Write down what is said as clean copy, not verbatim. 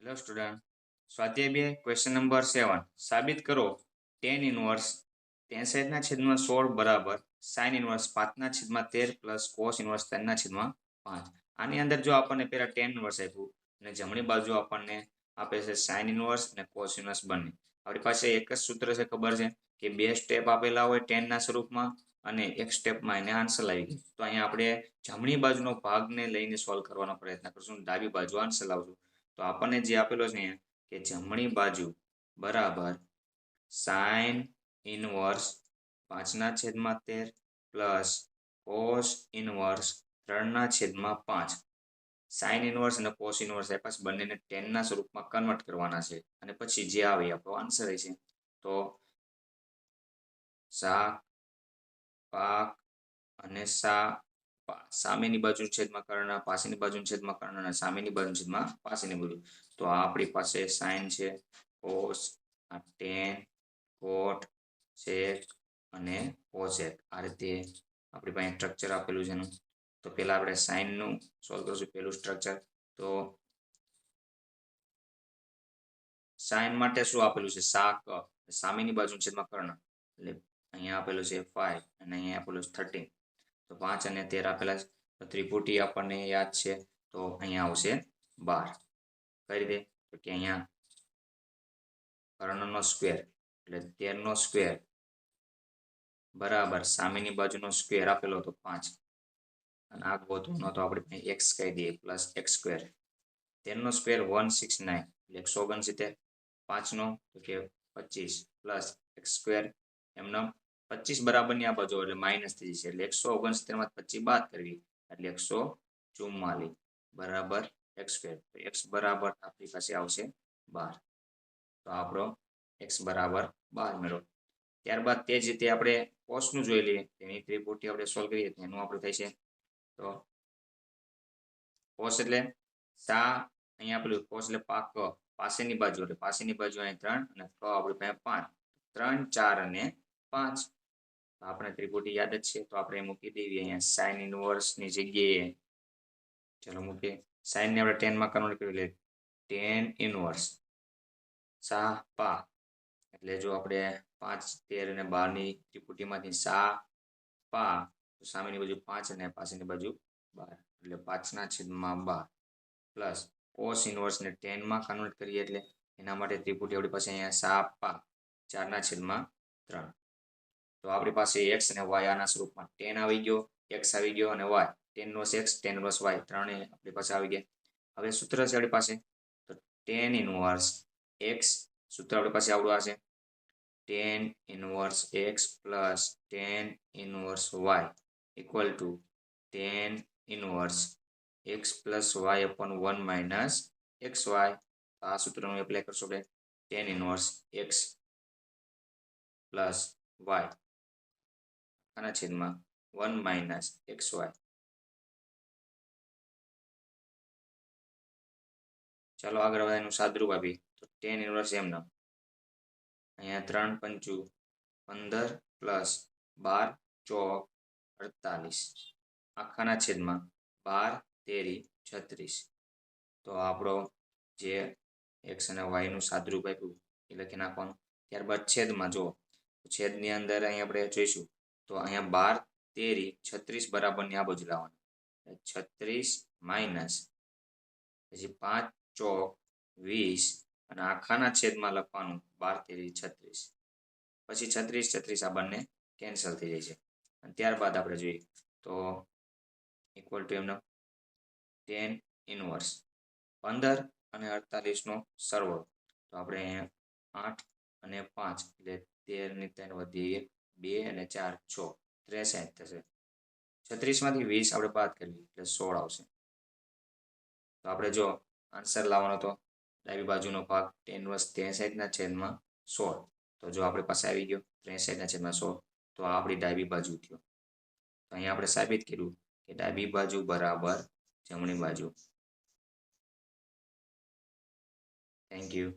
Hello student, સ્વાધ્યાય 2 question number 7 સાબિત કરો tan ઇનવર્સ 63/16 બરાબર sin inverse 5/13 plus cos inverse 3/5. આની અંદર જો આપણને પહેલા tan ઇનવર્સ આપ્યું અને જમણી બાજુ આપણને આપે છે sin ઇનવર્સ અને cos ઇનવર્સ બંને. આપણી પાસે એક જ સૂત્ર છે, ખબર છે કે બે સ્ટેપ આપેલા હોય tan ના સ્વરૂપમાં અને એક સ્ટેપમાં એને આન્સર લાવી ગયું. તો અહીંયા આપણે જમણી બાજુનો ભાગને લઈને સોલ્વ કરવાનો પ્રયત્ન કરશું, ડાબી બાજુ આન્સર લાવશું. તો આપણને જે આપેલો છે અહીંયા કે જમણી બાજુ બરાબર sin inverse 5/13 plus cos inverse 3/5. sin inverse અને cos ઇનવર્સ આપ્યા બંનેને tan ના સ્વરૂપમાં કન્વર્ટ કરવાના છે અને પછી જે આવે આપણો આન્સર છે. તો સા પાક અને સામેની બાજુ છેદમાં કર્ણ, પાસેની બાજુ છેદમાં કર્ણ અને સામેની બાજુ છેદમાં પાસેની બાજુ. તો આ આપણી પાસે sin છે, cos, આ tan, cot, sec અને cosec. આ રીતે આપણી પાસે સ્ટ્રક્ચર આપેલું છે એનું. તો પહેલા આપણે sin નું સોલ્વ કરશું. પહેલું સ્ટ્રક્ચર તો sin માટે શું આપેલું છે? સાક, સામેની બાજુ છેદમાં કર્ણ, એટલે અહીંયા આપેલું છે 5 અને અહીંયા આપેલું છે 13. તો 5 અને 13 આપેલા છે. તો ત્રિપુટી આપણને યાદ છે, તો અહીંયા આવશે 12. કઈ રીતે? તો કે અહીંયા કર્ણનો સ્ક્વેર એટલે 13 નો સ્ક્વેર બરાબર સામેની બાજુનો સ્ક્વેર આપેલો હતો 5 અને આ ગોતવાનો તો આપણે x કહી દઈએ પ્લસ x સ્ક્વેર. 13 નો સ્ક્વેર 169 એટલે 169. 5 નો તો કે 25 પ્લસ x સ્ક્વેર એમનો 25 બરાબરની આ બાજુ એટલે માઇનસ થઈ જશે, એટલે 169 માંથી 25 બાદ કરવી એટલે 144 બરાબર x સ્ક્વેર. તો x બરાબર આપણી પાસે આવશે 12. તો આપણો x બરાબર 12 મેળવો. ત્યારબાદ તે જ રીતે આપણે cos નું જોઈ લઈએ. તેની ત્રિપુટી આપણે સોલ્વ કરીએ તો એનું આપણે થાય છે તો cos એટલે સા, અહીંયા પેલું cos એટલે પાક, પાસેની બાજુ એટલે પાસેની બાજુ અહીં 3 અને ક આપણી પાસે 5. 3, 4 અને 5. આપણે ત્રિપુટી યાદ જ છે, તો આપણે મૂકી દેવી અહીંયા sin ઇનવર્સ ની જગ્યાએ. ચલો મૂકીએ. sin ને આપણે tan માં કન્વર્ટ કરી લઈએ. tan ઇનવર્સ સા પા એટલે જો આપણે 5, 13 અને 12 ની ત્રિપુટીમાંથી સા પા, તો સામેની બાજુ 5 અને પાસેની બાજુ 12 એટલે 5/12 પ્લસ cos ઇનવર્સ ને tan માં કન્વર્ટ કરીએ એટલે એના માટે ત્રિપુટી આપણી પાસે અહીંયા સા પા 4/3. તો આપણી પાસે x અને y આના સ્વરૂપમાં tan આવી ગયો, x આવી ગયો અને y. tan inverse x, tan inverse y ત્રણેય આપણી પાસે આવી ગયા. હવે સૂત્ર છે આપણી પાસે તો tan ઇનવર્સ x, સૂત્ર આપણી પાસે આવડું આવશે tan inverse x plus tan inverse y equal to tan inverse x plus y upon 1 minus xy. આ સૂત્રનું એપ્લાય કરશો આપણે tan inverse x plus y આના છેદમાં 1 માઇનસ xy. ચાલો આગળ હવે એનું સાદરૂપ આપી તો tan ઇનવર્સ એમનો અહીંયા 3 પંચું 15 પ્લસ 12 ચોક 48 આખાના છેદમાં 12 તેરી 36. તો આપણો જે x અને y નું સાદરૂપ આપ્યું એ લખી નાખવાનું. ત્યારબાદ છેદમાં જો છેદની અંદર અહીંયા આપણે જોઈશું તો અહીંયા 12 તેરી 36 બરાબરની આ બાજુ લાવવાનું. 36 માઇનસ પછી 5 ચોક 20 અને આખાના છેદમાં લખવાનું 12 તેરી 36. પછી 36 36 આ બંને કેન્સલ થઈ જાય છે. અને ત્યારબાદ આપણે જોઈએ તો ઇક્વલ ટુ એમનો tan ઇનવર્સ 15 અને 48 નો સરવાળો. તો આપણે અહીંયા 8 અને 5 એટલે 13 ની 3 વધી 2 અને 4 6 63 થશે. 36 માંથી 20 આપણે બાદ કરવી એટલે 16 આવશે. તો આપણે જો આન્સર લાવવાનો તો ડાબી બાજુનો ભાગ tan ઇનવર્સ 63/16. તો જો આપણી પાસે આવી ગયો 63/16, તો આ આપણી ડાબી બાજુ થયો. તો અહીંયા આપણે સાબિત કર્યું કે ડાબી બાજુ બરાબર જમણી બાજુ. Thank you.